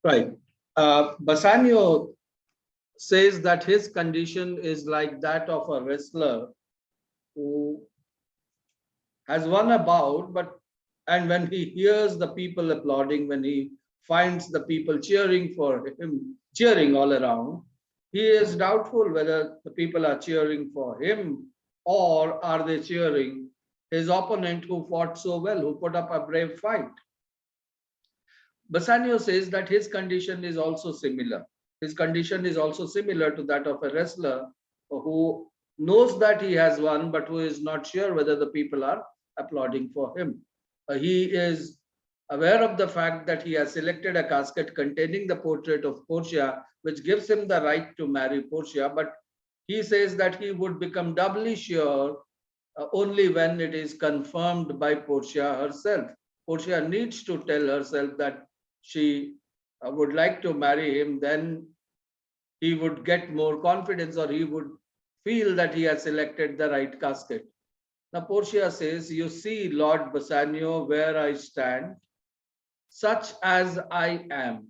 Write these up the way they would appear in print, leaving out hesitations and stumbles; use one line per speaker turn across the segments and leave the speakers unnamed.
Right. Bassanio says that his condition is like that of a wrestler who has won a bout, but and when he hears the people applauding, when he finds the people cheering for him, cheering all around, he is doubtful whether the people are cheering for him or are they cheering his opponent who fought so well, who put up a brave fight. Bassanio says that his condition is also similar. His condition is also similar to that of a wrestler who knows that he has won, but who is not sure whether the people are applauding for him. He is aware of the fact that he has selected a casket containing the portrait of Portia, which gives him the right to marry Portia, but he says that he would become doubly sure only when it is confirmed by Portia herself. Portia needs to tell herself that she would like to marry him, then he would get more confidence or he would feel that he has selected the right casket. Now, Portia says, "You see, Lord Bassanio, where I stand, such as I am.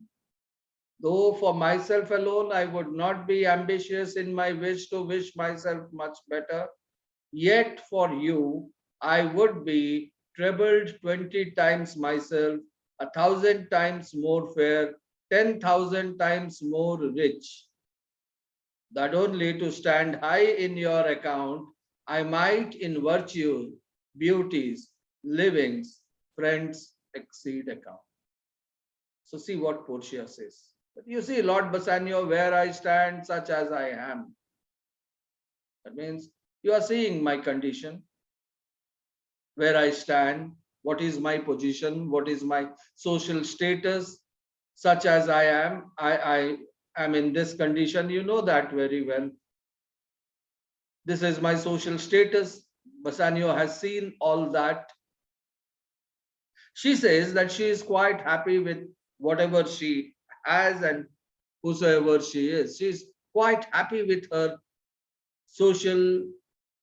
Though for myself alone I would not be ambitious in my wish to wish myself much better, yet for you I would be trebled 20 times myself, 1,000 times more fair, 10,000 times more rich, that only to stand high in your account I might in virtue, beauties, livings, friends exceed account." So see what Portia says. But you see, Lord Bassanio, where I stand, such as I am. That means you are seeing my condition, where I stand, what is my position, what is my social status, such as I am. I am in this condition. You know that very well. This is my social status. Bassanio has seen all that. She says that she is quite happy with whatever she has and whosoever she is. She is quite happy with her social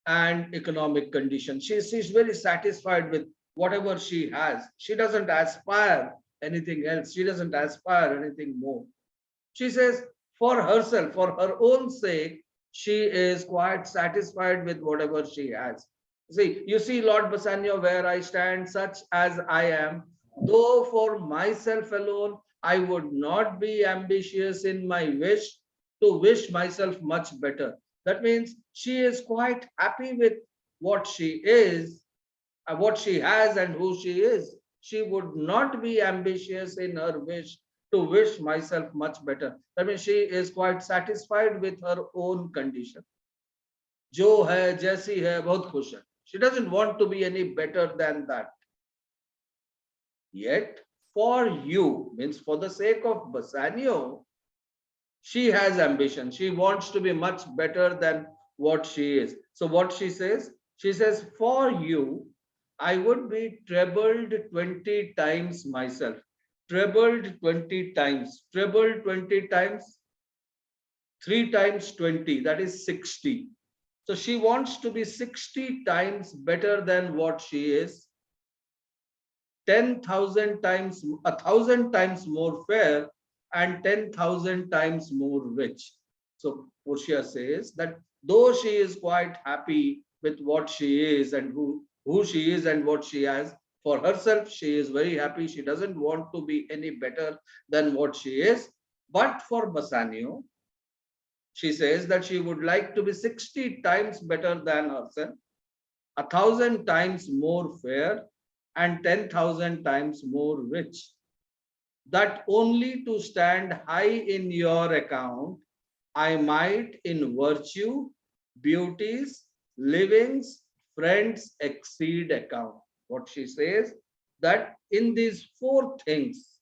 and economic condition. She's very satisfied with whatever she has. She doesn't aspire anything else. She doesn't aspire anything more. She says for herself, for her own sake, she is quite satisfied with whatever she has. See, you see, Lord Bassanio, where I stand, such as I am, though for myself alone, I would not be ambitious in my wish to wish myself much better. That means she is quite happy with what she is, what she has, and who she is. She would not be ambitious in her wish to wish myself much better. That means she is quite satisfied with her own condition. जो है जैसी है बहुत खुश है. She doesn't want to be any better than that. Yet, for you, means for the sake of Bassanio, she has ambition. She wants to be much better than what she is. So what she says, for you, I would be trebled 20 times myself. Trebled 20 times. Trebled 20 times, 3 times 20, that is 60. So she wants to be 60 times better than what she is, 10,000 times, 1,000 times more fair, and 10,000 times more rich. So Portia says that though she is quite happy with what she is and who she is and what she has, for herself, she is very happy. She doesn't want to be any better than what she is. But for Bassanio, she says that she would like to be 60 times better than herself, 1,000 times more fair, and 10,000 times more rich, that only to stand high in your account I might in virtue, beauties, livings, friends exceed account. What she says, that in these four things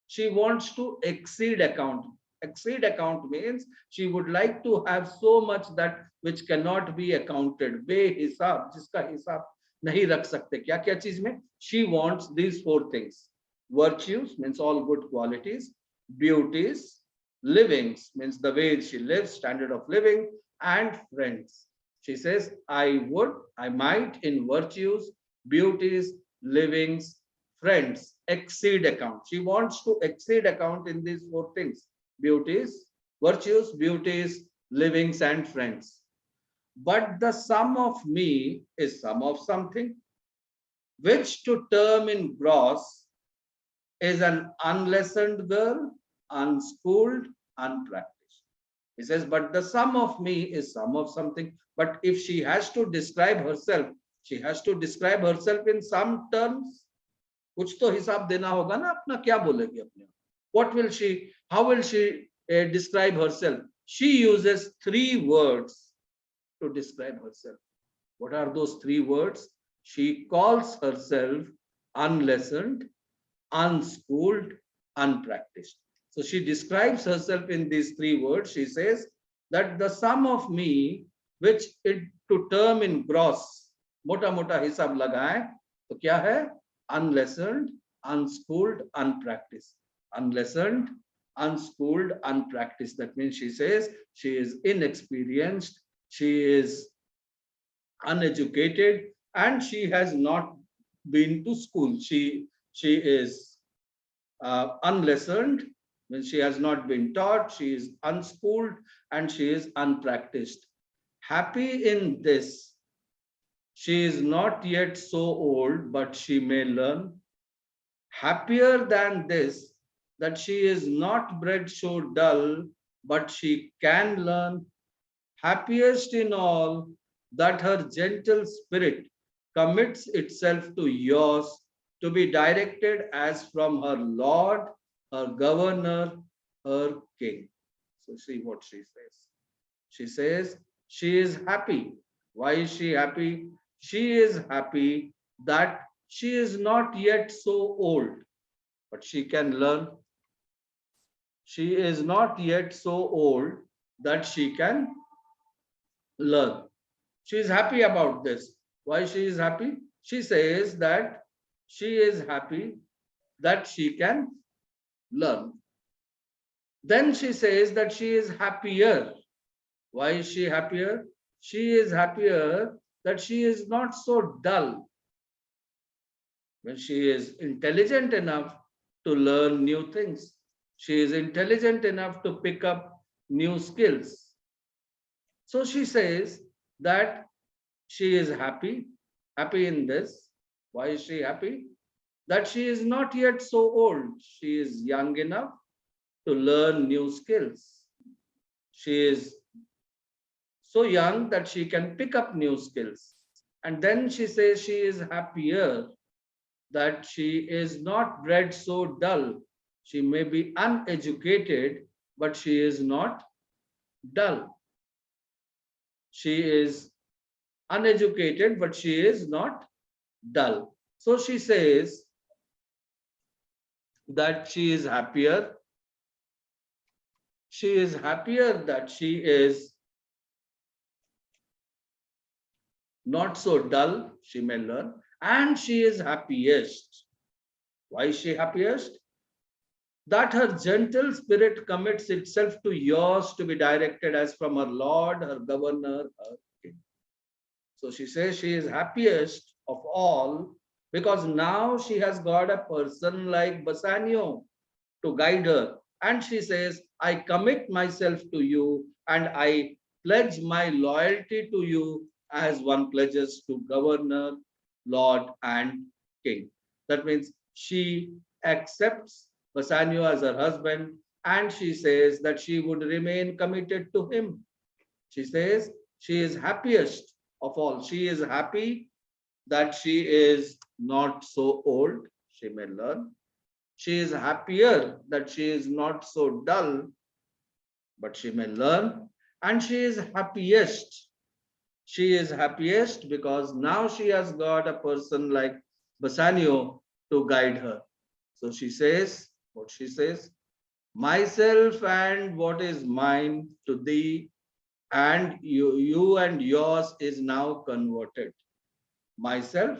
she wants to exceed account. Exceed account means she would like to have so much that which cannot be accounted. बेहिसाब, जिसका हिसाब नहीं रख सकते. क्या क्या चीज में? She wants these four things. Virtues means all good qualities. Beauties, livings means the way she lives, standard of living, and friends. She says, I would, I might in virtues, beauties, livings, friends, exceed account. She wants to exceed account in these four things: beauties, virtues, beauties, livings, and friends. But the sum of me is sum of something, which to term in gross is an unlessoned girl, unschooled, unpracticed. He says, but the sum of me is sum of something. But if she has to describe herself, she has to describe herself in some terms. कुछ तो हिसाब देना होगा ना अपना, क्या बोलेगी अपने? What will she, how will she describe herself? She uses three words to describe herself. What are those three words? She calls herself unlessoned, unschooled, unpracticed. So she describes herself in these three words. She says that the sum of me, which it to term in gross, मोटा मोटा हिसाब लगाए तो क्या है? Unlessoned, unschooled, unpracticed. Unlessoned, unschooled, unpracticed. That means she says she is inexperienced, she is uneducated, and she has not been to school. She is unlessoned, when she has not been taught, she is unschooled, and she is unpracticed. Happy in this, she is not yet so old, but she may learn. Happier than this, that she is not bred so dull, but she can learn. Happiest in all, that her gentle spirit commits itself to yours, to be directed as from her Lord, her governor, her king. So see what she says. She says she is happy. Why is she happy? She is happy that she is not yet so old, but she can learn. She is not yet so old that she can learn. She is happy about this. Why she is happy? She says that she is happy that she can learn. Then she says that she is happier. Why is she happier? She is happier that she is not so dull. When she is intelligent enough to learn new things, she is intelligent enough to pick up new skills. So she says that she is happy, happy in this. Why is she happy? That she is not yet so old. She is young enough to learn new skills. She is so young that she can pick up new skills. And then she says she is happier that she is not bred so dull. She may be uneducated, but she is not dull. She is uneducated, but she is not dull. So she says that she is happier. She is happier that she is not so dull, she may learn, and she is happiest. Why is she happiest? That her gentle spirit commits itself to yours, to be directed as from her Lord, her governor, her king. So she says she is happiest of all because now she has got a person like Bassanio to guide her. And she says, I commit myself to you and I pledge my loyalty to you as one pledges to governor, lord, and king. That means she accepts Bassanio as her husband and she says that she would remain committed to him. She says she is happiest of all. She is happy that she is not so old. She may learn. She is happier that she is not so dull, but she may learn. And she is happiest. She is happiest because now she has got a person like Bassanio to guide her. So she says, what she says, myself and what is mine to thee, and you and yours is now converted. Myself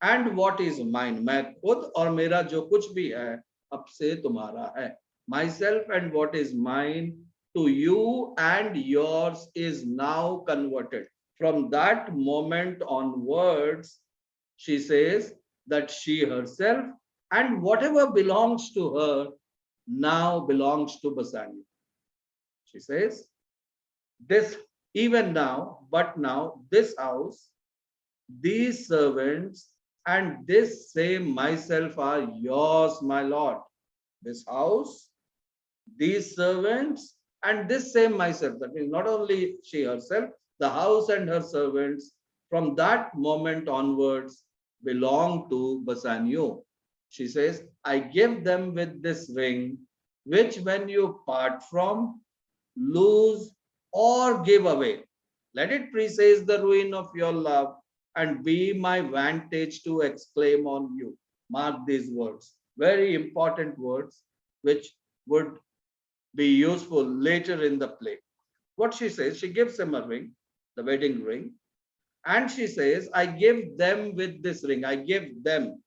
and what is mine, मैं खुद और मेरा जो कुछ भी है अब से तुम्हारा है. Myself and what is mine to you and yours is now converted. From that moment onwards, she says that she herself and whatever belongs to her now belongs to Bassanio. She says, this even now, but now this house, these servants, and this same myself are yours, my Lord. This house, these servants, and this same myself. That means not only she herself, the house and her servants, from that moment onwards, belong to Bassanio. She says, I give them with this ring, which when you part from, lose, or give away. Let it presage the ruin of your love and be my vantage to exclaim on you. Mark these words, very important words, which would be useful later in the play. What she says, she gives him a ring, the wedding ring, and she says, I give them with this ring. I give them.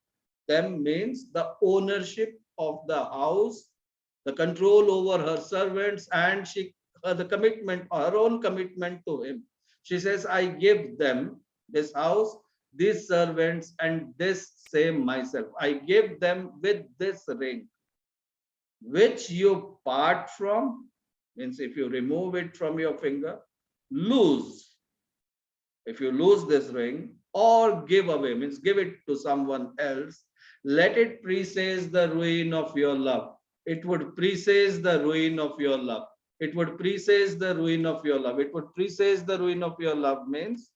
Them means the ownership of the house, the control over her servants, and the commitment, her own commitment to him. She says, I give them this house, these servants, and this same myself. I give them with this ring, which you part from, means if you remove it from your finger, lose. If you lose this ring, or give away, means give it to someone else, let it presage the ruin of your love. It would presage the ruin of your love. It would presage the ruin of your love. It would presage the ruin of your love means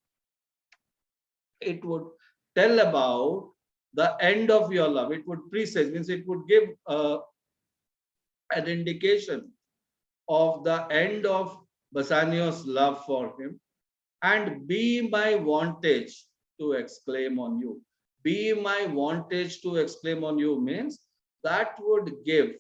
it would tell about the end of your love. It would presage, means it would give an indication of the end of Bassanio's love for him, and be my vantage to exclaim on you. Be my vantage to exclaim on you means that would give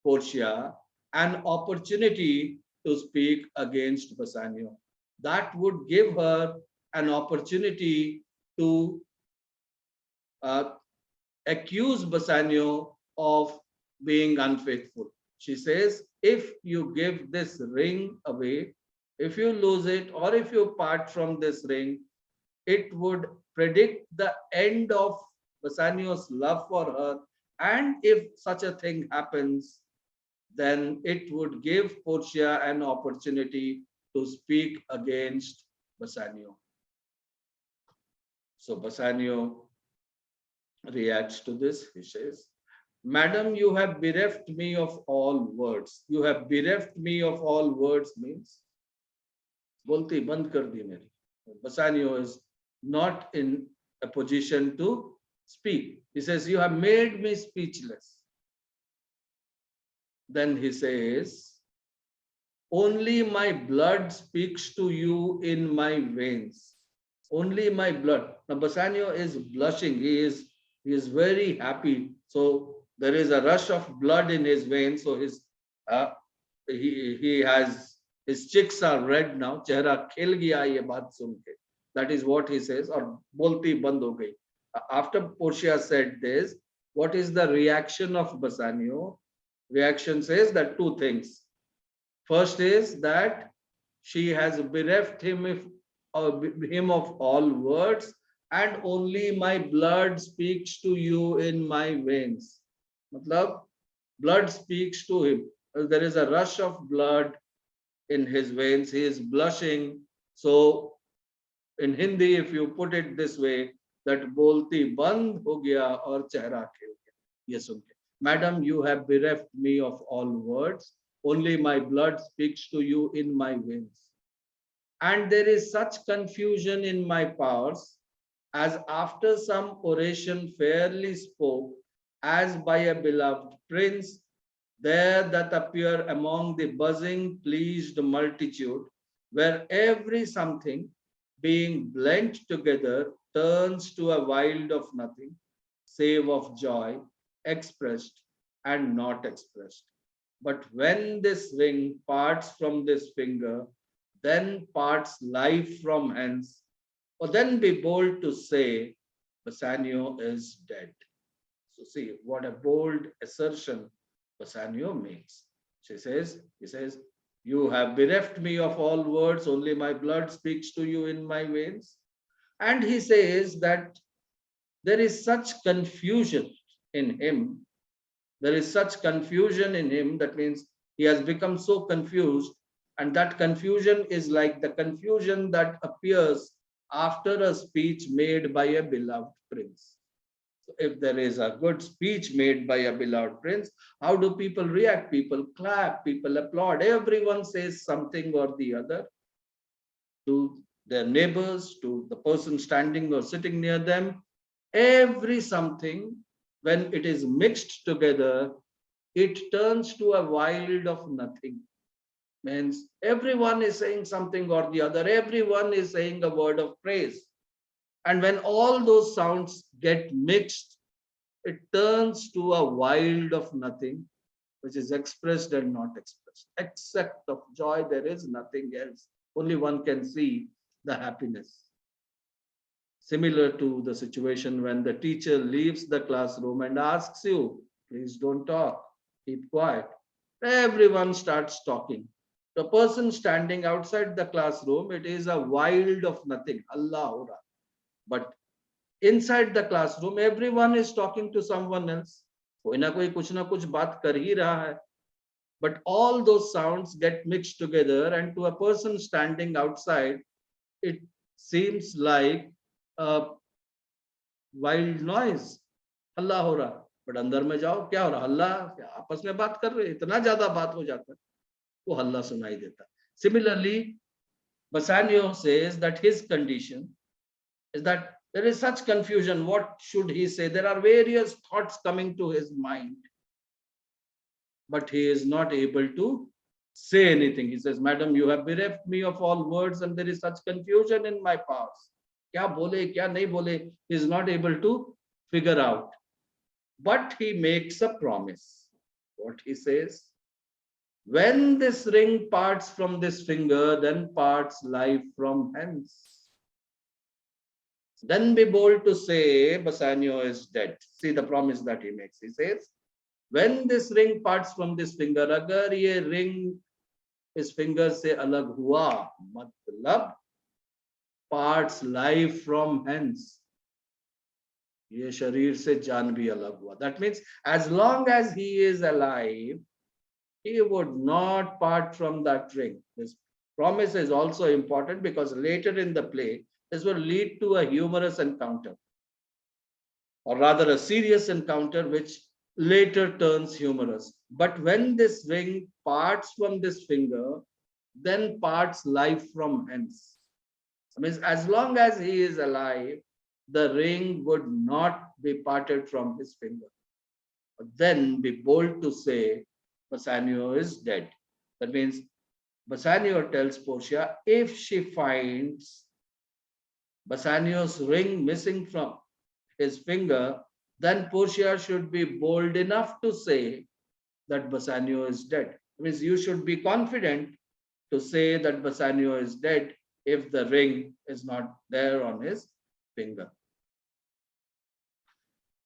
Portia an opportunity to speak against Bassanio. That would give her an opportunity to uh, accuse Bassanio of being unfaithful. She says, if you give this ring away, if you lose it, or if you part from this ring, it would predict the end of Bassanio's love for her. And if such a thing happens, then it would give Portia an opportunity to speak against Bassanio. So Bassanio reacts to this. He says, Madam, you have bereft me of all words. You have bereft me of all words means बोलती बंद कर दी मेरी. Bassanio is not in a position to speak. He says, you have made me speechless. Then he says, only my blood speaks to you in my veins. Only my blood. Now Bassanio is blushing. He is very happy. So there is a rush of blood in his veins. So he has his cheeks are red now. चेहरा खिल गया ये बात सुन के. That is what he says. और बोलती बंद हो गई. After Portia said this, what is the reaction of Bassanio? Reaction says that two things. First is that she has bereft him of all words, and only my blood speaks to you in my veins. Matlab, blood speaks to him. There is a rush of blood in his veins. He is blushing. So in Hindi, if you put it this way, that bolti band ho gaya aur chehra khil gaya. Ye sun ke. Madam, you have bereft me of all words. Only my blood speaks to you in my veins. And there is such confusion in my powers, as after some oration fairly spoke, as by a beloved prince, there that appear among the buzzing pleased multitude, where every something being blent together turns to a wild of nothing, save of joy, expressed and not expressed. But when this ring parts from this finger, then parts life from hence, or then be bold to say, Bassanio is dead. So see what a bold assertion Bassanio makes. He says, you have bereft me of all words, only my blood speaks to you in my veins. And he says that There is such confusion in him. There is such confusion in him. That means he has become so confused. And that confusion is like the confusion that appears after a speech made by a beloved prince. So if there is a good speech made by a beloved prince, how do people react? People clap, people applaud, everyone says something or the other to their neighbors, to the person standing or sitting near them. Every something, when it is mixed together, it turns to a wild of nothing. Means everyone is saying something or the other, everyone is saying a word of praise. And when all those sounds get mixed, it turns to a wild of nothing, which is expressed and not expressed. Except of joy, there is nothing else. Only one can see the happiness. Similar to the situation when the teacher leaves the classroom and asks you, please don't talk, keep quiet. Everyone starts talking. The person standing outside the classroom, it is a wild of nothing. Allah. But inside the classroom, everyone is talking to someone else. कोई ना कुछ बात कर ही रहा है. But all those sounds get mixed together, and to a person standing outside, it seems like a wild noise. हल्ला हो रहा. But अंदर में जाओ, क्या हो रहा? हल्ला. आपस में बात कर रहे, इतना ज्यादा बात हो जाता है, वो हल्ला सुनाई देता. Similarly, Bassanio says that his condition is that there is such confusion. What should he say? There are various thoughts coming to his mind, but he is not able to say anything. He says, Madam, you have bereft me of all words, and there is such confusion in my past. Kya bole, kya nahi bole? He is not able to figure out. But he makes a promise. What he says? When this ring parts from this finger, then parts life from hence. Then be bold to say Bassanio is dead. See the promise that he makes. He says, when this ring parts from this finger, agar ye ring इस finger से अलग हुआ, मतलब parts life from hence, ये शरीर से जान भी अलग हुआ. That means as long as he is alive, he would not part from that ring. This promise is also important because later in the play, this will lead to a humorous encounter, or rather a serious encounter, which later turns humorous. But when this ring parts from this finger, then parts life from hence. That means as long as he is alive, the ring would not be parted from his finger. But then be bold to say Bassanio is dead. That means Bassanio tells Portia, if she finds Bassanio's ring missing from his finger, then Portia should be bold enough to say that Bassanio is dead. That means you should be confident to say that Bassanio is dead if the ring is not there on his finger.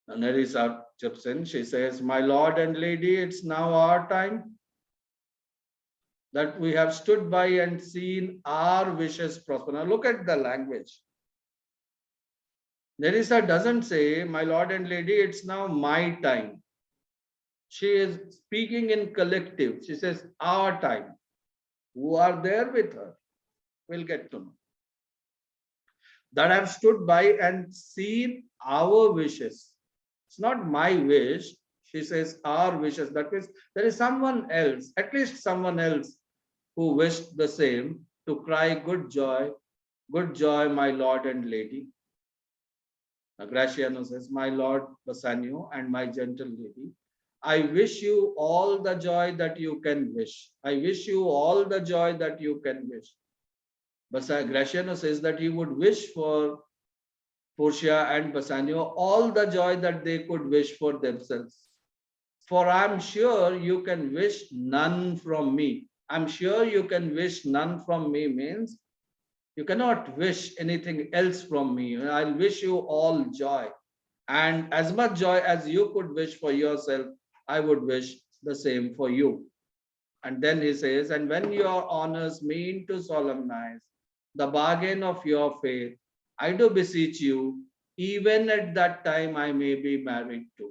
And Nerissa chips in. She says, my lord and lady, it's now our time that we have stood by and seen our wishes prosper. Now look at the language. Nerissa doesn't say, my lord and lady, it's now my time. She is speaking in collective. She says, our time. Who are there with her? We'll get to know. That have stood by and seen our wishes. It's not my wish. She says our wishes. That means there is someone else, at least someone else, who wished the same, to cry good joy, my lord and lady. Graciano says, my lord Bassanio and my gentle lady, I wish you all the joy that you can wish. I wish you all the joy that you can wish. But Graciano says that he would wish for Portia and Bassanio all the joy that they could wish for themselves. For I'm sure you can wish none from me. I'm sure you can wish none from me means you cannot wish anything else from me. I'll wish you all joy. And as much joy as you could wish for yourself, I would wish the same for you. And then he says, and when your honors mean to solemnize the bargain of your faith, I do beseech you even at that time I may be married to.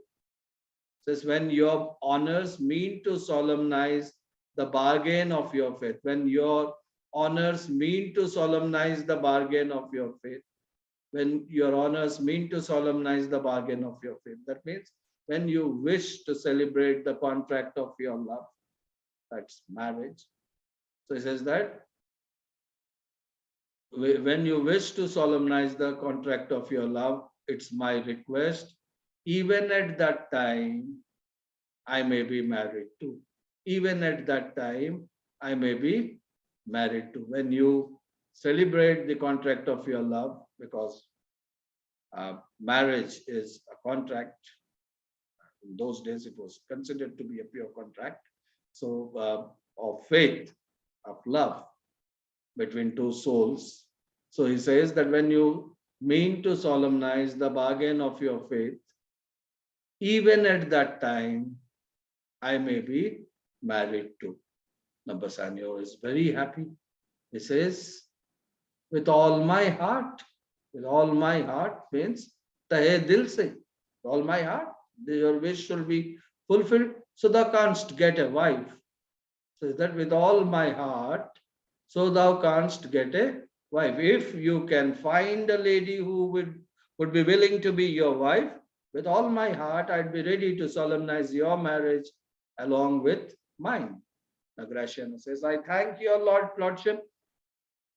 Says when your honors mean to solemnize the bargain of your faith, when your honors mean to solemnize the bargain of your faith, when your honors mean to solemnize the bargain of your faith, that means when you wish to celebrate the contract of your love, that's marriage. So he says that when you wish to solemnize the contract of your love, it's my request, even at that time, I may be married to. Even at that time, I may be married to. When you celebrate the contract of your love, because marriage is a contract. In those days, it was considered to be a pure contract. So, of faith, of love between two souls. So he says that when you mean to solemnize the bargain of your faith, even at that time, I may be married to. Now Bassanio is very happy. He says, with all my heart, with all my heart means tahe dil se, with all my heart, your wish shall be fulfilled. So thou canst get a wife. So that with all my heart, so thou canst get a wife. If you can find a lady who would be willing to be your wife, with all my heart, I'd be ready to solemnize your marriage along with mine. Now Graciano says, I thank your Lordship.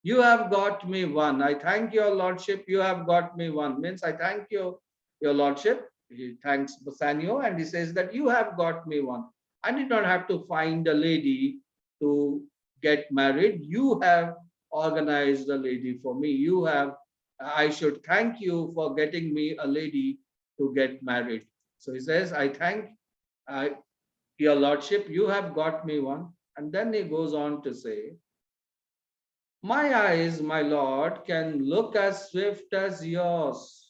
You have got me one. I thank your Lordship. You have got me one. Means I thank you, your Lordship. He thanks Bassanio and he says that you have got me one. I did not have to find a lady to get married. You have organized a lady for me. You have, I should thank you for getting me a lady to get married. So he says, I thank your Lordship, you have got me one. And then he goes on to say, my eyes, my Lord, can look as swift as yours.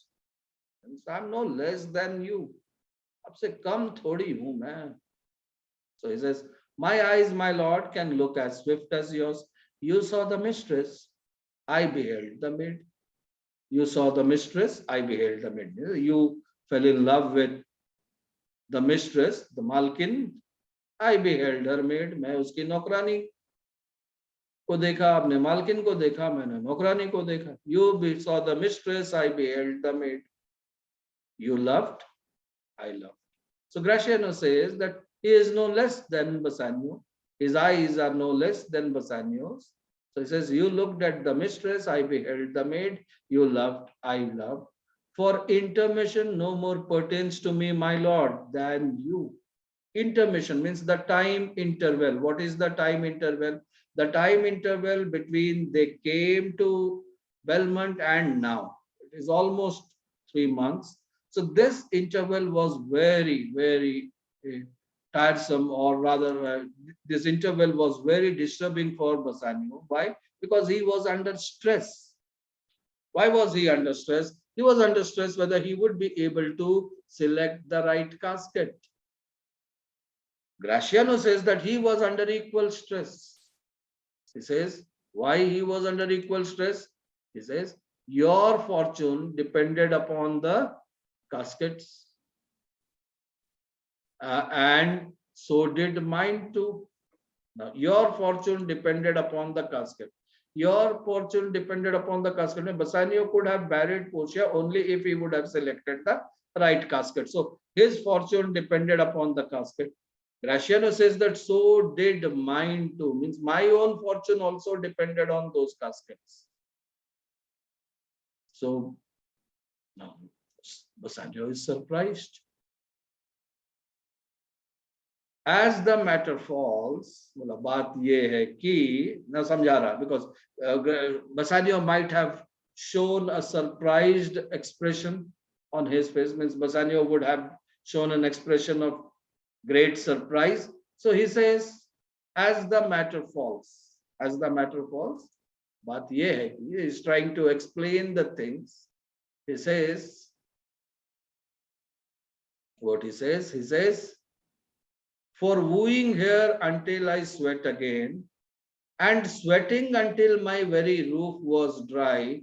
And so I'm no less than you. आपसे कम थोड़ी हूं मैं. So he says, my eyes, my Lord, can look as swift as yours. You saw the mistress, I beheld the maid. You saw the mistress, I beheld the maid. You fell in love with the mistress, the Malkin. I beheld her maid. मैं उसकी नौकरानी को देखा, आपने मालकिन को देखा, मैंने नौकरानी को देखा. You saw the mistress, I beheld the maid. You loved, I loved. So Graciano says that he is no less than Bassanio. His eyes are no less than Bassanio's. So he says, you looked at the mistress, I beheld the maid. You loved, I loved. For intermission no more pertains to me, my Lord, than you. Intermission means the time interval. What is the time interval? The time interval between they came to Belmont and now. It is almost 3 months. So this interval was very, very tiresome, or rather this interval was very disturbing for Bassanio. Why? Because he was under stress. Why was he under stress? He was under stress whether he would be able to select the right casket. Graciano says that he was under equal stress. He says, why he was under equal stress? He says, your fortune depended upon the caskets, and so did mine too. Now, your fortune depended upon the casket. Your fortune depended upon the casket. Bassanio could have married Portia only if he would have selected the right casket. So his fortune depended upon the casket. Graciano says that so did mine too. Means my own fortune also depended on those caskets. So now Bassanio is surprised. As the matter falls, मतलब बात ये है कि ना समझा रहा, because Bassanio might have shown a surprised expression on his face. Means Bassanio would have shown an expression of great surprise. So he says, as the matter falls, as the matter falls, बात ये है कि he is trying to explain the things. He says, what he says, for wooing here until I sweat again, and sweating until my very roof was dry,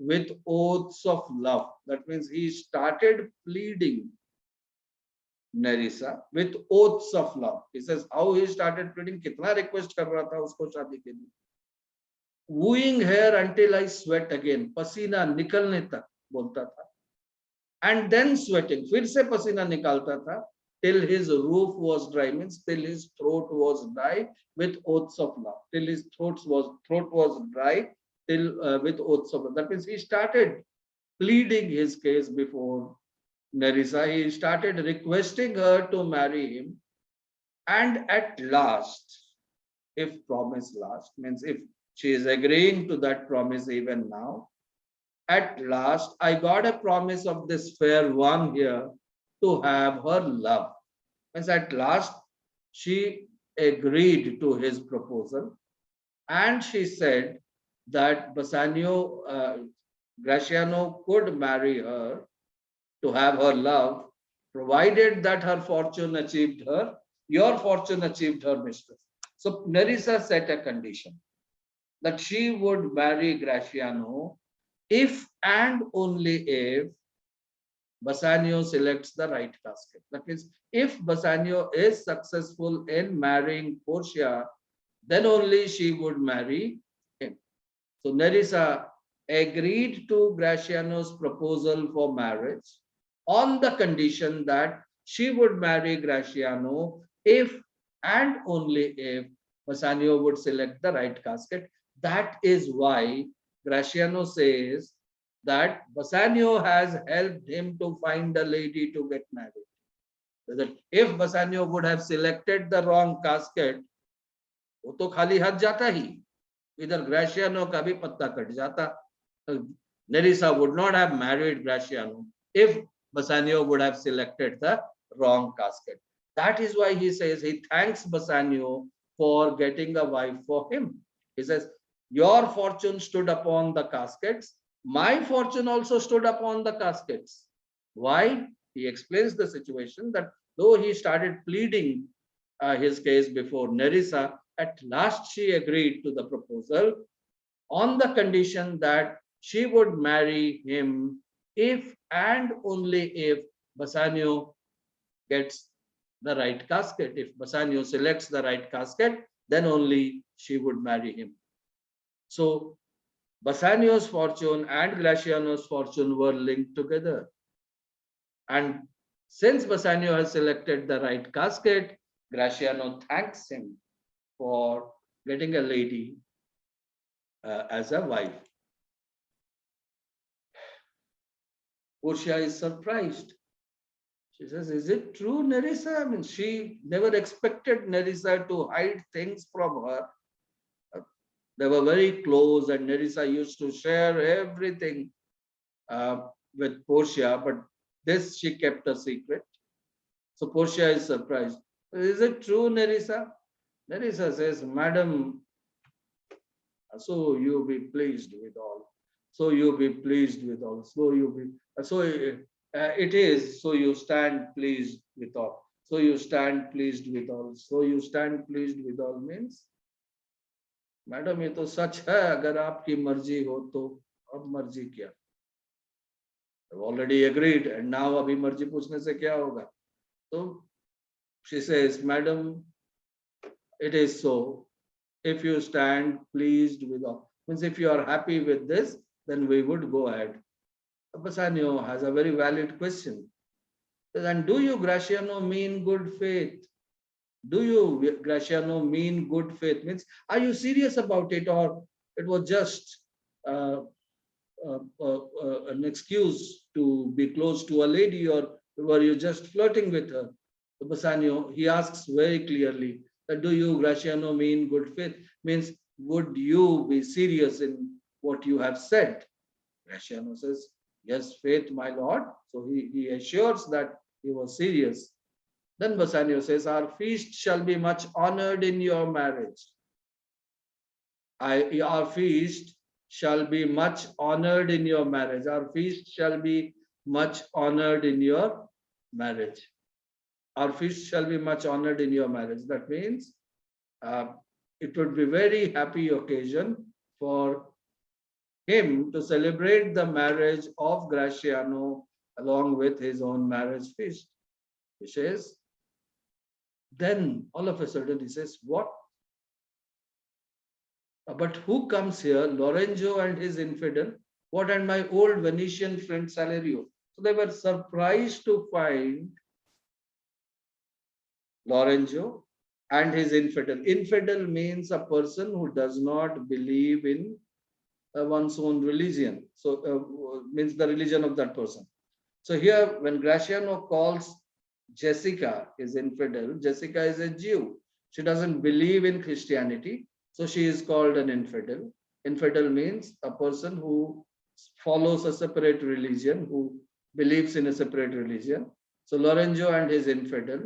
with oaths of love. That means he started pleading Nerissa with oaths of love. He says how he started pleading, kitna request kar raha tha usko shaadi ke liye. Wooing her until I sweat again. पसीना निकलने तक बोलता था. And then sweating. फिर से पसीना निकालता था. Till his roof was dry, means till his throat was dry with oaths of love. Till his throat was dry, till with oaths of love. That means he started pleading his case before Nerissa. He started requesting her to marry him. And at last, if promise last, means if she is agreeing to that promise even now, at last I got a promise of this fair one here to have her love. Means at last she agreed to his proposal, and she said that Bassanio, Graciano could marry her to have her love, provided that her fortune achieved her, your fortune achieved her mistress. So Nerissa set a condition that she would marry Graciano if and only if Bassanio selects the right casket. That means if Bassanio is successful in marrying Portia, then only she would marry him. So Nerissa agreed to Graciano's proposal for marriage on the condition that she would marry Graciano if and only if Bassanio would select the right casket. That is why Graciano says that Bassanio has helped him to find a lady to get married. That if Bassanio would have selected the wrong casket, वो तो खाली हाथ जाता ही, इधर Graciano का भी पत्ता cut जाता. Nerissa would not have married Graciano if Bassanio would have selected the wrong casket. That is why he says he thanks Bassanio for getting a wife for him. He says, your fortune stood upon the caskets. My fortune also stood upon the caskets. Why? He explains the situation that though he started pleading his case before Nerissa, at last she agreed to the proposal on the condition that she would marry him if and only if Bassanio gets the right casket. If Bassanio selects the right casket, then only she would marry him. So Bassanio's fortune and Graciano's fortune were linked together. And since Bassanio has selected the right casket, Graciano thanks him for getting a lady as a wife. Portia is surprised. She says, is it true, Nerissa? I mean, she never expected Nerissa to hide things from her. They were very close, and Nerissa used to share everything with Portia, but this she kept a secret. So Portia is surprised. Is it true, Nerissa? Nerissa says, Madam, so you be pleased with all. So you be pleased with all. So you be, so it is. So you stand pleased with all. So you stand pleased with all. So you stand pleased with all means, madam ये तो सच है, अगर आपकी मर्जी हो तो अब मर्जी क्या. I've already agreed, and now अभी मर्जी पूछने से क्या होगा. So she says, Madam, it is so. If you stand pleased with all, means if you are happy with this, then we would go ahead. Bassanio has a very valid question. And do you, Graciano, mean good faith? Do you, Graciano, mean good faith? Means, are you serious about it, or it was just an excuse to be close to a lady, or were you just flirting with her? So Bassanio, he asks very clearly that do you, Graciano, mean good faith? Means, would you be serious in what you have said? Graciano says, yes, faith, my lord. So he assures that he was serious. Then Bassanio says, our feast shall be much honored in your marriage. Our feast shall be much honored in your marriage. Our feast shall be much honored in your marriage. Our feast shall be much honored in your marriage. That means it would be very happy occasion for him to celebrate the marriage of Graciano along with his own marriage feast. He says, then all of a sudden he says, what? But who comes here? Lorenzo and his infidel. What, and my old Venetian friend Salerio. So they were surprised to find Lorenzo and his infidel. Infidel means a person who does not believe in one's own religion. So means the religion of that person. So here, when Graciano calls Jessica is infidel, Jessica is a Jew. She doesn't believe in Christianity, so she is called an infidel. Infidel means a person who follows a separate religion, who believes in a separate religion. So Lorenzo and his infidel.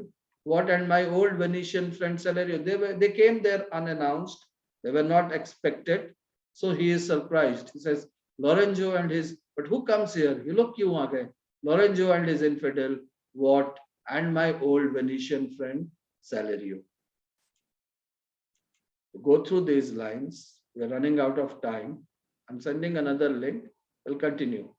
What, and my old Venetian friend Salerio, they came there unannounced. They were not expected. So he is surprised. He says, Lorenzo and his, but who comes here? You look, you are Lorenzo and his infidel, what, and my old Venetian friend Salerio. To go through these lines, we're running out of time. I'm sending another link. We'll continue.